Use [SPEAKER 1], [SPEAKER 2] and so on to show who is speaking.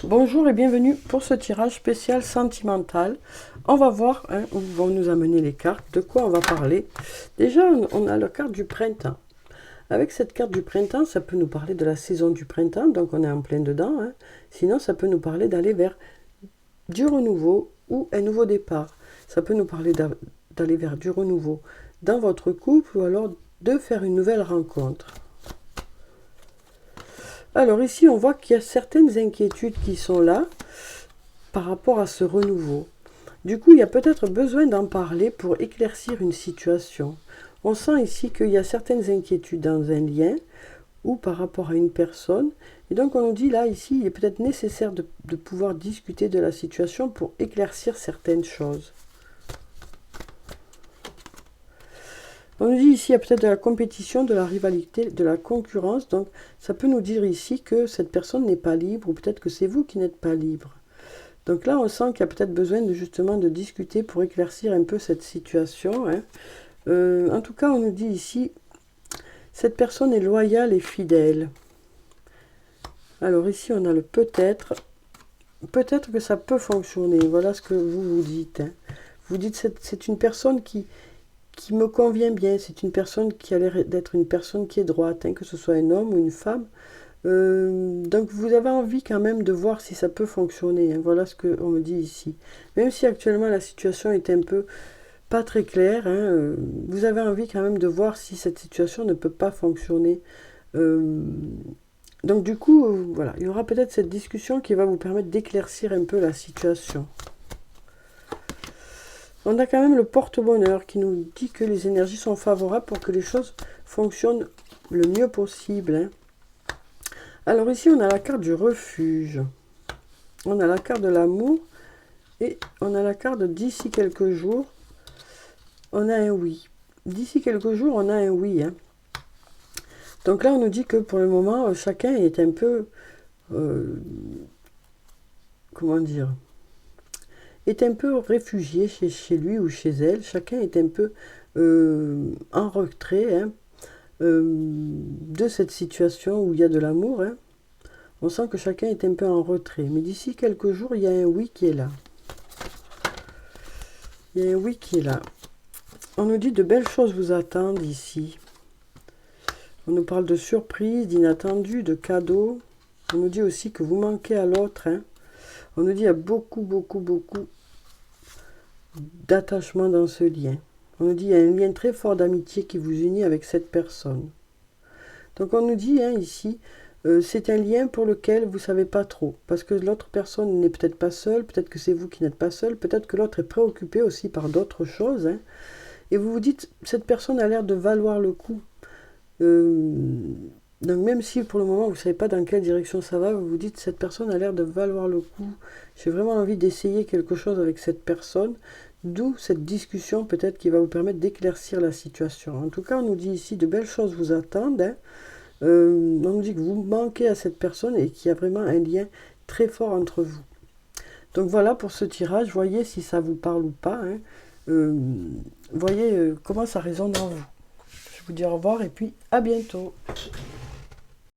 [SPEAKER 1] Bonjour et bienvenue pour ce tirage spécial sentimental. On va voir où vont nous amener les cartes, de quoi on va parler. Déjà, on a la carte du printemps. Avec cette carte du printemps, ça peut nous parler de la saison du printemps, donc on est en plein dedans. Sinon, ça peut nous parler d'aller vers du renouveau ou un nouveau départ. Ça peut nous parler d'aller vers du renouveau dans votre couple ou alors de faire une nouvelle rencontre. Alors ici, on voit qu'il y a certaines inquiétudes qui sont là par rapport à ce renouveau. Du coup, il y a peut-être besoin d'en parler pour éclaircir une situation. On sent ici qu'il y a certaines inquiétudes dans un lien ou par rapport à une personne. Et donc on nous dit là, ici, il est peut-être nécessaire de pouvoir discuter de la situation pour éclaircir certaines choses. On nous dit ici, il y a peut-être de la compétition, de la rivalité, de la concurrence. Donc, ça peut nous dire ici que cette personne n'est pas libre ou peut-être que c'est vous qui n'êtes pas libre. Donc là, on sent qu'il y a peut-être besoin justement de discuter pour éclaircir un peu cette situation. En tout cas, on nous dit ici, cette personne est loyale et fidèle. Alors ici, on a le peut-être. Peut-être que ça peut fonctionner. Voilà ce que vous vous dites. Vous dites, c'est une personne qui me convient bien. C'est une personne qui a l'air d'être une personne qui est droite, que ce soit un homme ou une femme. Donc vous avez envie quand même de voir si ça peut fonctionner. Voilà ce qu'on me dit ici. Même si actuellement la situation est un peu pas très claire, vous avez envie quand même de voir si cette situation ne peut pas fonctionner. Donc du coup, voilà, il y aura peut-être cette discussion qui va vous permettre d'éclaircir un peu la situation. On a quand même le porte-bonheur qui nous dit que les énergies sont favorables pour que les choses fonctionnent le mieux possible. Alors ici, on a la carte du refuge. On a la carte de l'amour. Et on a la carte de d'ici quelques jours. On a un oui. D'ici quelques jours, on a un oui. Donc là, on nous dit que pour le moment, chacun est un peu... comment dire, est un peu réfugié chez lui ou chez elle. Chacun est un peu en retrait de cette situation où il y a de l'amour. On sent que chacun est un peu en retrait. Mais d'ici quelques jours, il y a un oui qui est là. Il y a un oui qui est là. On nous dit de belles choses vous attendent ici. On nous parle de surprises, d'inattendus, de cadeaux. On nous dit aussi que vous manquez à l'autre. On nous dit qu'il y a beaucoup d'attachement dans ce lien. On nous dit qu'il y a un lien très fort d'amitié qui vous unit avec cette personne. Donc on nous dit ici, c'est un lien pour lequel vous ne savez pas trop. Parce que l'autre personne n'est peut-être pas seule, peut-être que c'est vous qui n'êtes pas seul, peut-être que l'autre est préoccupé aussi par d'autres choses. Et vous vous dites, cette personne a l'air de valoir le coup. Donc même si pour le moment vous ne savez pas dans quelle direction ça va, vous vous dites, cette personne a l'air de valoir le coup. J'ai vraiment envie d'essayer quelque chose avec cette personne. D'où cette discussion peut-être qui va vous permettre d'éclaircir la situation. En tout cas, on nous dit ici, de belles choses vous attendent. On nous dit que vous manquez à cette personne et qu'il y a vraiment un lien très fort entre vous. Donc voilà pour ce tirage, voyez si ça vous parle ou pas. Voyez comment ça résonne en vous. Je vous dis au revoir et puis à bientôt.